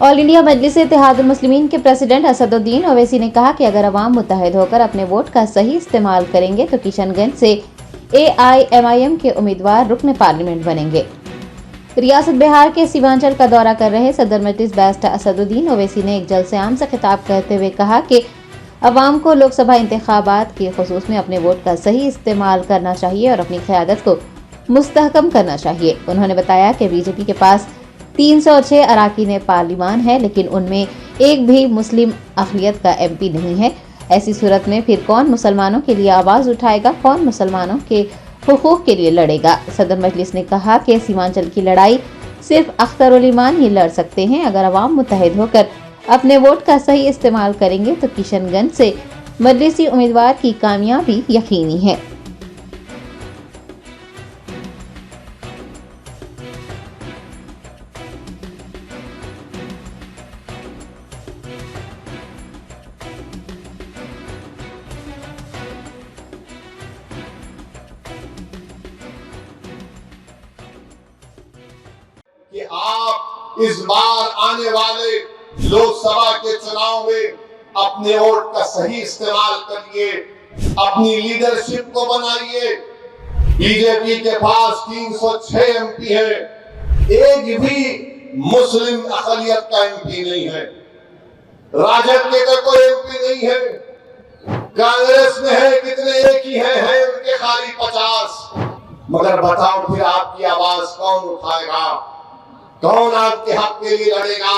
All India मजलिस इत्तेहादुल मुस्लिमीन के president Asaduddin Owaisi ने कहा कि अगर अवाम मुत्तहिद होकर अपने वोट का सही इस्तेमाल करेंगे तो किशनगंज से AIMIM के उम्मीदवार रुकन पार्लियामेंट बनेंगे। रियासत बिहार के सीमांचल का दौरा कर रहे सदर मजलिस बैरिस्टर असदुद्दीन ओवैसी ने एक जलसे आम से खिताब करते हुए कहा कि अवाम को लोकसभा इंतखाबात के खुसूस में अपने वोट का सही इस्तेमाल करना चाहिए और अपनी क़यादत को मुस्तहकम करना चाहिए। उन्होंने बताया कि बीजेपी के पास 306 अराकीन पार्लिमान है, लेकिन उनमें एक भी मुस्लिम अक़लियत का MP नहीं है। ऐसी सूरत में फिर कौन मुसलमानों के लिए आवाज़ उठाएगा, कौन मुसलमानों के हुकूक के लिए लड़ेगा। सदर मजलिस ने कहा कि सीमांचल की लड़ाई सिर्फ अख्तरुल ईमान ही लड़ सकते हैं। अगर अवाम मुत्तहिद होकर अपने वोट का सही इस्तेमाल करेंगे तो किशनगंज से मजलिसी उम्मीदवार की कामयाबी यकीनी है। कि आप इस बार आने वाले लोकसभा के चुनाव में अपने वोट का सही इस्तेमाल करिए, अपनी लीडरशिप को बनाइए। बीजेपी के पास 306 MP है, एक भी मुस्लिम अक़लियत का MP नहीं है। राजद के का कोई MP नहीं है। कांग्रेस में है कितने, एक ही है उनके खाली 50। मगर बताओ फिर आपकी आवाज कौन उठाएगा, कौन आपके हक के लिए लड़ेगा,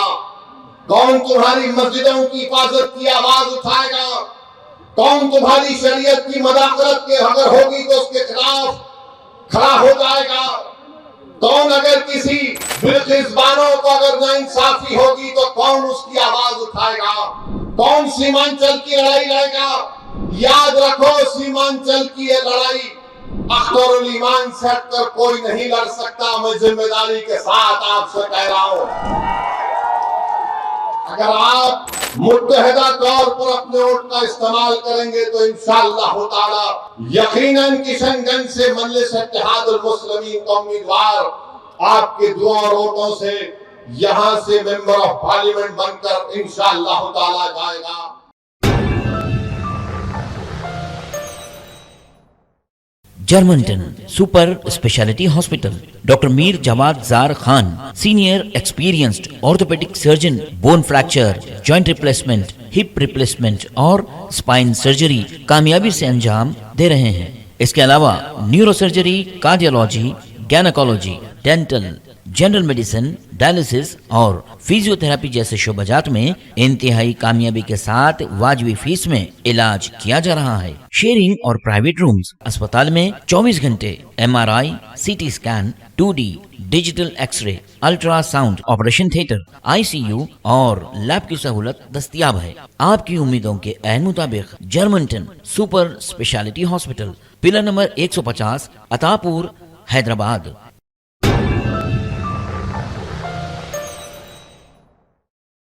कौन तुम्हारी मस्जिदों की हिफाजत की आवाज उठाएगा, कौन तुम्हारी शरीयत की मदाखलत के अगर होगी तो उसके खिलाफ खड़ा हो जाएगा, कौन अगर किसी बिल्किसबानों को अगर नाइंसाफी होगी तो कौन उसकी आवाज उठाएगा, कौन सीमांचल की लड़ाई लड़ेगा। याद रखो, सीमांचल की ये लड़ाई अख्तरुल ईमान से हटकर कोई नहीं लड़ सकता। मैं जिम्मेदारी के साथ आपसे कह रहा हूं, अगर आप मुत्तहिदा तौर पर अपने वोट का इस्तेमाल करेंगे तो इंशाअल्लाह ताला यकीनन किशनगंज से मजलिस इत्तेहादुल मुस्लिमीन का उम्मीदवार आपके दुआ और वोटों से यहां से मेंबर ऑफ पार्लियामेंट बनकर इंशाअल्लाह ताला जाएगा। Germanton super speciality hospital, doctor Mir Jawad Jar Khan, senior experienced orthopaedic surgeon, bone fracture, joint replacement, hip replacement और स्पाइन सर्जरी कामयाबी से अंजाम दे रहे हैं। इसके अलावा neuro surgery, cardiology, gynaecology, dental, general medicine, dialysis और फिजियोथेरेपी जैसे शोबाजात में इंतहाई कामयाबी के साथ वाजिबी फीस में इलाज किया जा रहा है। शेयरिंग और प्राइवेट रूम्स, अस्पताल में 24 घंटे MRI, CT scan, 2D digital x-ray, ultrasound, operation theatre, ICU और लैब की सहूलत दस्तयाब है। आपकी उम्मीदों के ऐन मुताबिक Germanton super speciality hospital, pillar number 150, Attapur, Hyderabad.